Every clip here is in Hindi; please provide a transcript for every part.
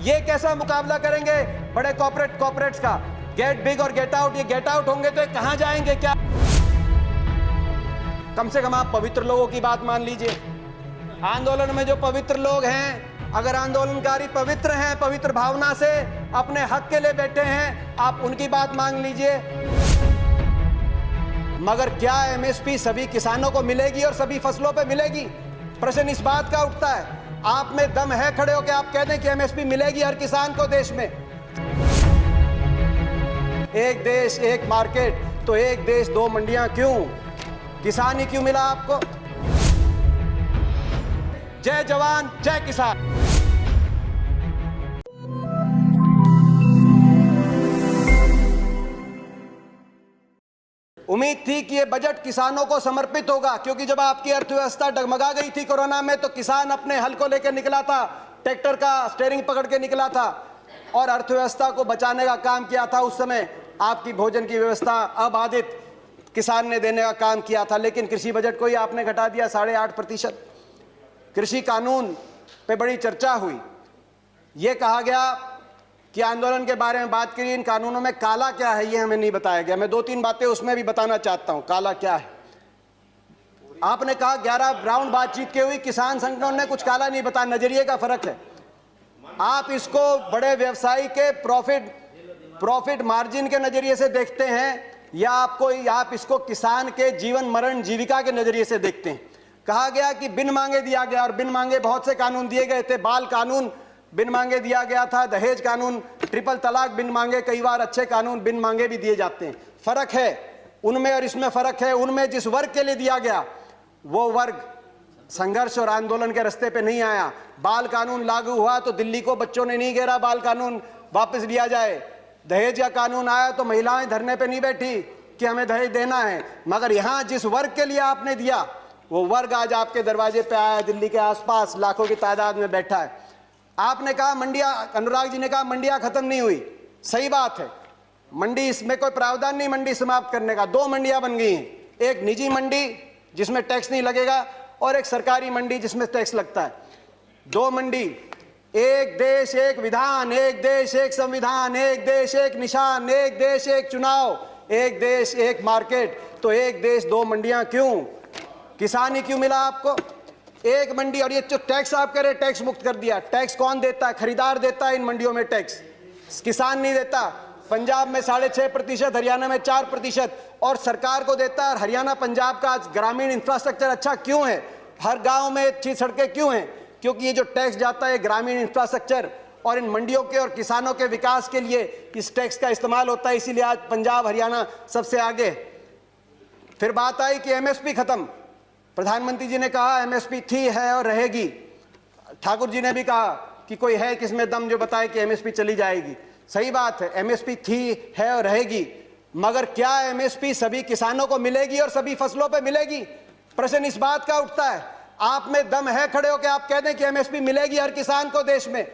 ये कैसा मुकाबला करेंगे बड़े कॉर्पोरेट्स का? गेट बिग और गेट आउट, ये गेट आउट होंगे तो ये कहां जाएंगे? क्या कम से कम आप पवित्र लोगों की बात मान लीजिए। आंदोलन में जो पवित्र लोग हैं, अगर आंदोलनकारी पवित्र हैं, पवित्र भावना से अपने हक के लिए बैठे हैं, आप उनकी बात मान लीजिए। मगर क्या एमएसपी सभी किसानों को मिलेगी और सभी फसलों पे मिलेगी? प्रश्न इस बात का उठता है। आप में दम है खड़े होकर आप कह दें कि एमएसपी मिलेगी हर किसान को देश में? एक देश एक मार्केट, तो एक देश दो मंडियां क्यों? किसान ही क्यों मिला आपको? जय जवान जय किसान। उम्मीद थी कि ये बजट किसानों को समर्पित होगा, क्योंकि जब आपकी अर्थव्यवस्था डगमगा गई थी कोरोना में, तो किसान अपने हल को लेकर निकला था, ट्रैक्टर का स्टीयरिंग पकड़ के निकला था और अर्थव्यवस्था को बचाने का काम किया था। उस समय आपकी भोजन की व्यवस्था अबाधित किसान ने देने का काम किया था। लेकिन कृषि बजट को ही आपने घटा दिया 8.5%। कृषि कानून पे बड़ी चर्चा हुई। ये कहा गया कि आंदोलन के बारे में बात करी, इन कानूनों में काला क्या है ये हमें नहीं बताया गया। मैं 2-3 बातें उसमें भी बताना चाहता हूं, काला क्या है। आपने कहा 11 राउंड बातचीत की हुई, किसान संगठनों ने कुछ काला नहीं बताया। नजरिए का फर्क है। आप इसको बड़े व्यवसायी के प्रॉफिट मार्जिन के नजरिए से देखते हैं, या आप इसको किसान के जीवन मरण जीविका के नजरिए से देखते हैं। कहा गया कि बिन मांगे दिया गया, और बिन मांगे बहुत से कानून दिए गए थे। बाल कानून बिन मांगे दिया गया था, दहेज कानून, ट्रिपल तलाक बिन मांगे, कई बार अच्छे कानून बिन मांगे भी दिए जाते हैं। फर्क है उनमें और इसमें फर्क है। उनमें जिस वर्ग के लिए दिया गया वो वर्ग संघर्ष और आंदोलन के रास्ते पे नहीं आया। बाल कानून लागू हुआ तो दिल्ली को बच्चों ने नहीं घेरा बाल कानून वापस लिया जाए। दहेज का कानून आया तो महिलाएं धरने पे नहीं बैठी कि हमें दहेज देना है। मगर यहाँ जिस वर्ग के लिए आपने दिया वो वर्ग आज आपके दरवाजे पे आया, दिल्ली के आसपास लाखों की तादाद में बैठा है। आपने कहा मंडियां, अनुराग जी ने कहा मंडियां खत्म नहीं हुई। सही बात है, मंडी, इसमें कोई प्रावधान नहीं मंडी समाप्त करने का। 2 मंडियां बन गई हैं, एक निजी मंडी जिसमें टैक्स नहीं लगेगा और एक सरकारी मंडी जिसमें टैक्स लगता है। 2 मंडी, एक देश एक विधान, एक देश एक संविधान, एक देश एक निशान, एक देश एक चुनाव, एक देश एक मार्केट, तो एक देश 2 मंडियां क्यों? किसान ही क्यों मिला आपको? एक मंडी। और ये जो टैक्स आप कह रहे टैक्स मुक्त कर दिया, टैक्स कौन देता है? खरीदार देता है इन मंडियों में टैक्स, किसान नहीं देता। पंजाब में 6.5%, हरियाणा में 4% और सरकार को देता है। हरियाणा पंजाब का आज ग्रामीण इंफ्रास्ट्रक्चर अच्छा क्यों है? हर गांव में अच्छी सड़कें क्यों हैं? क्योंकि ये जो टैक्स जाता है ग्रामीण इंफ्रास्ट्रक्चर और इन मंडियों के और किसानों के विकास के लिए इस टैक्स का इस्तेमाल होता है। इसीलिए आज पंजाब हरियाणा सबसे आगे। फिर बात आई कि एमएसपी खत्म। प्रधानमंत्री जी ने कहा एमएसपी थी, है और रहेगी। ठाकुर जी ने भी कहा कि कोई है किसमें दम जो बताए कि एमएसपी चली जाएगी। सही बात है, एमएसपी थी, है और रहेगी। मगर क्या एमएसपी सभी किसानों को मिलेगी और सभी फसलों पे मिलेगी? प्रश्न इस बात का उठता है। आप में दम है खड़े होकर आप कह दें कि एमएसपी मिलेगी हर किसान को देश में?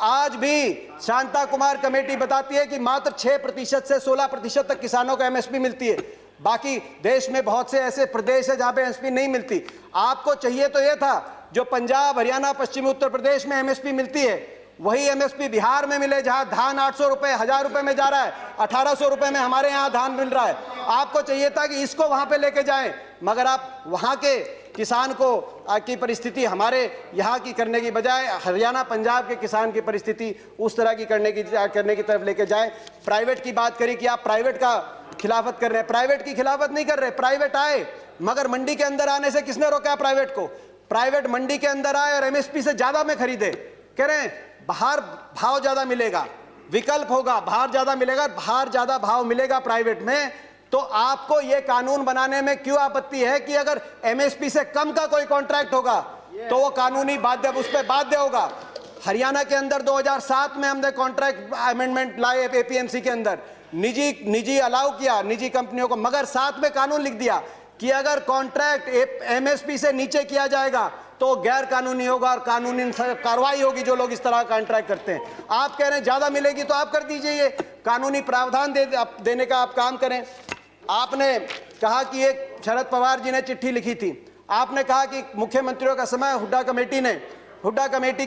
आज भी शांता कुमार कमेटी बताती है कि मात्र 6% से 16% तक किसानों को एमएसपी मिलती है। बाकी देश में बहुत से ऐसे प्रदेश है जहां पे एमएसपी नहीं मिलती। आपको चाहिए तो यह था जो पंजाब, हरियाणा, पश्चिमी उत्तर प्रदेश में एमएसपी मिलती है वही एमएसपी बिहार में मिले, जहां धान 800 रुपए, 1000 रुपए में जा रहा है, 1800 रुपए में हमारे यहाँ धान मिल रहा है। आपको चाहिए था कि इसको वहां पे लेके जाएं, मगर आप वहां के किसान को की परिस्थिति हमारे यहाँ की करने की बजाय हरियाणा पंजाब के किसान की परिस्थिति उस तरह की करने की तरफ लेके जाए। प्राइवेट की बात करी कि आप प्राइवेट का खिलाफत कर रहे हैं। प्राइवेट की खिलाफत नहीं कर रहे, प्राइवेट आए, मगर मंडी के अंदर आने से किसने रोका प्राइवेट को? प्राइवेट मंडी के अंदर आए और एमएसपी से ज्यादा में खरीदे। कह रहे हैं बाहर भाव ज्यादा मिलेगा, विकल्प होगा, बाहर ज्यादा मिलेगा, बाहर ज्यादा भाव मिलेगा प्राइवेट में। तो आपको यह कानून बनाने में क्यों आपत्ति है कि अगर एमएसपी से कम का कोई कॉन्ट्रैक्ट होगा तो वो कानूनी बाध्य, उस पर बाध्य होगा। हरियाणा के अंदर 2007 में हमने कॉन्ट्रैक्ट अमेंडमेंट लाए एपीएमसी के अंदर, निजी अलाउ किया निजी कंपनियों को, मगर साथ में कानून लिख दिया कि अगर कॉन्ट्रैक्ट एमएसपी से नीचे किया जाएगा तो गैर कानूनी होगा और कानूनी कार्रवाई होगी जो लोग इस तरह का कॉन्ट्रैक्ट करते हैं। आप कह रहे हैं ज्यादा मिलेगी तो आप कर दीजिए, ये कानूनी प्रावधान देने का आप काम करें। आपने कहा कि एक शरद पवार जी ने चिट्ठी लिखी थी, आपने कहा कि मुख्यमंत्रियों का समय हुड्डा कमेटी ने हुड्डा कमेटी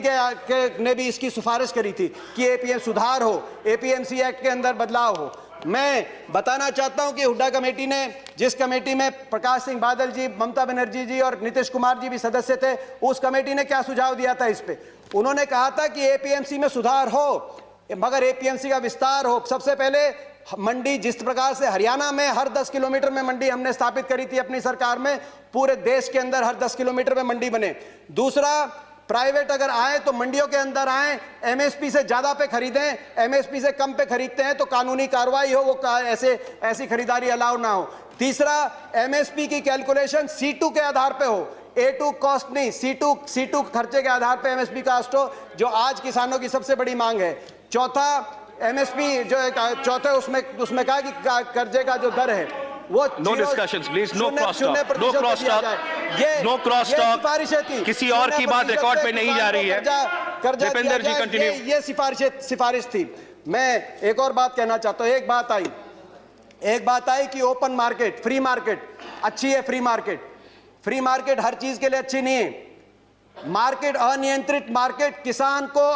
ने भी इसकी सिफारिश करी थी कि एपीएम सुधार हो, एपीएमसी एक्ट के अंदर बदलाव हो। मैं बताना चाहता हूं कि हुड्डा कमेटी ने, जिस कमेटी में प्रकाश सिंह बादल जी, ममता बनर्जी जी और नीतीश कुमार जी भी सदस्य थे, उस कमेटी ने क्या सुझाव दिया था इस पे? उन्होंने कहा था कि एपीएमसी में सुधार हो, मगर एपीएमसी का विस्तार हो। सबसे पहले मंडी, जिस प्रकार से हरियाणा में हर 10 किलोमीटर में मंडी हमने स्थापित करी थी अपनी सरकार में, पूरे देश के अंदर हर 10 किलोमीटर में मंडी बने। दूसरा, प्राइवेट अगर आए तो मंडियों के अंदर आए, एमएसपी से ज्यादा पे खरीदें, एमएसपी से कम पे खरीदते हैं तो कानूनी कार्रवाई हो, वो ऐसी खरीदारी अलाउ ना हो। तीसरा, एमएसपी की कैलकुलेशन C2 के आधार पे हो, A2 कॉस्ट नहीं, C2 खर्चे के आधार पे एमएसपी कास्ट हो, जो आज किसानों की सबसे बड़ी मांग है। चौथा, एमएसपी जो चौथे उसमें कहा कि कर्जे का जो दर है वो no discussions please, no cross talk, no cross talk, no cross talk. किसी और की बात रिकॉर्ड पे नहीं जा रही है। दीपेंद्र जी कंटिन्यू। ये सिफारिश थी। मैं एक और बात कहना चाहता हूं। एक बात आई कि ओपन मार्केट, फ्री मार्केट अच्छी है। फ्री मार्केट हर चीज के लिए अच्छी नहीं है। मार्केट, अनियंत्रित मार्केट, किसान को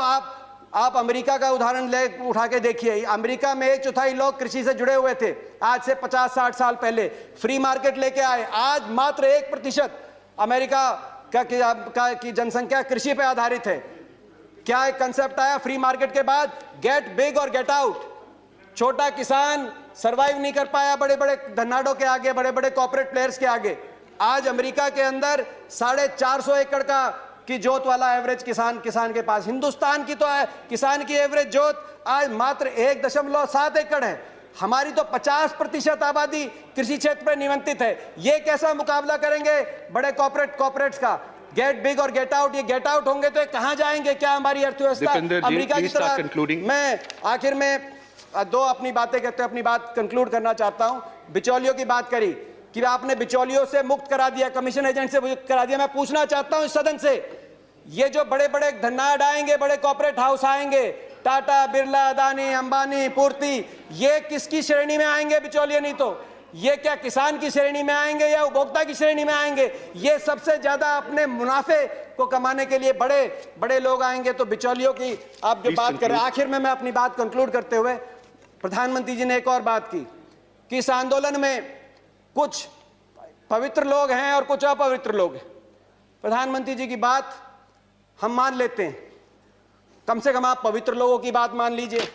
आप अमेरिका का उदाहरण उठा के देखिए। अमेरिका में 1/4 लोग कृषि से जुड़े हुए थे आज से 50-60 साल पहले। फ्री मार्केट लेके आए, आज मात्र 1% अमेरिका की जनसंख्या कृषि पे आधारित है। क्या एक कंसेप्ट आया फ्री मार्केट के बाद? गेट बिग और गेट आउट। छोटा किसान सरवाइव नहीं कर पाया बड़े बड़े धन्नाडों के आगे, बड़े बड़े कॉर्पोरेट प्लेयर्स के आगे। आज अमेरिका के अंदर 450 एकड़ की जोत वाला एवरेज किसान के पास, हिंदुस्तान की तो है किसान की एवरेज जोत आज मात्र 1.7 एकड़ है। हमारी तो 50% आबादी कृषि क्षेत्र पर निमंत्रित है। ये कैसा मुकाबला करेंगे बड़े कॉर्पोरेट्स का? गेट बिग और गेट आउट। ये गेट आउट होंगे तो कहां जाएंगे? क्या हमारी अर्थव्यवस्था अमेरिका की तरह? मैं आखिर में अपनी बातें कहते हुए अपनी बात कंक्लूड करना चाहता हूं। बिचौलियों की बात करी कि आपने बिचौलियों से मुक्त करा दिया, कमीशन एजेंट से मुक्त करा दिया। मैं पूछना चाहता हूं इस सदन से, ये जो बड़े बड़े धन्नाड आएंगे, बड़े कॉर्पोरेट हाउस आएंगे, टाटा, बिरला, अदानी, अंबानी, पूर्ति, ये किसकी श्रेणी में आएंगे? बिचौलिए नहीं तो ये क्या किसान की श्रेणी में आएंगे या उपभोक्ता की श्रेणी में आएंगे? ये सबसे ज्यादा अपने मुनाफे को कमाने के लिए बड़े बड़े लोग आएंगे। तो बिचौलियों की आप जो बात कर रहे हैं, आखिर में मैं अपनी बात कंक्लूड करते हुए, प्रधानमंत्री जी ने एक और बात की कि इस आंदोलन में कुछ पवित्र लोग हैं और कुछ अपवित्र लोग हैं। प्रधानमंत्री जी की बात हम मान लेते हैं, कम से कम आप पवित्र लोगों की बात मान लीजिए।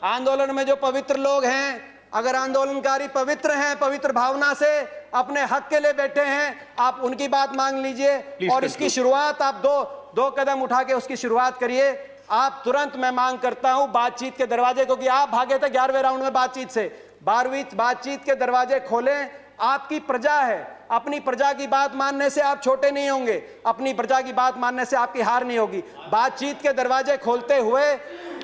आंदोलन में जो पवित्र लोग हैं, अगर आंदोलनकारी पवित्र हैं, पवित्र भावना से अपने हक के लिए बैठे हैं, आप उनकी बात मान लीजिए। और इसकी शुरुआत आप दो कदम उठा के उसकी शुरुआत करिए। आप तुरंत, मैं मांग करता हूं, बातचीत के दरवाजे, क्योंकि आप भागे थे 11वें राउंड में बातचीत से, 12वीं बातचीत के दरवाजे खोलें। आपकी प्रजा है, अपनी प्रजा की बात मानने से आप छोटे नहीं होंगे, अपनी प्रजा की बात मानने से आपकी हार नहीं होगी। बातचीत के दरवाजे खोलते हुए।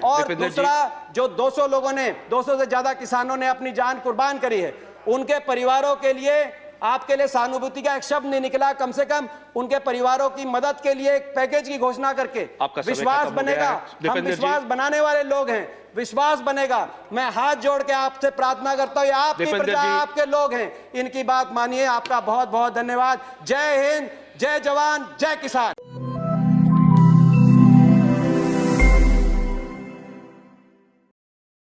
और दूसरा, जो 200 लोगों ने, 200 से ज्यादा किसानों ने अपनी जान कुर्बान करी है, उनके परिवारों के लिए आपके लिए सहानुभूति का एक शब्द नहीं निकला। कम से कम उनके परिवारों की मदद के लिए एक पैकेज की घोषणा करके विश्वास बनेगा। हम विश्वास बनाने वाले लोग हैं, विश्वास बनेगा। मैं हाथ जोड़ के आपसे प्रार्थना करता हूं, आपकी प्रजा, आपके लोग हैं, इनकी बात मानिए। आपका बहुत बहुत धन्यवाद। जय हिंद, जय जवान, जय किसान।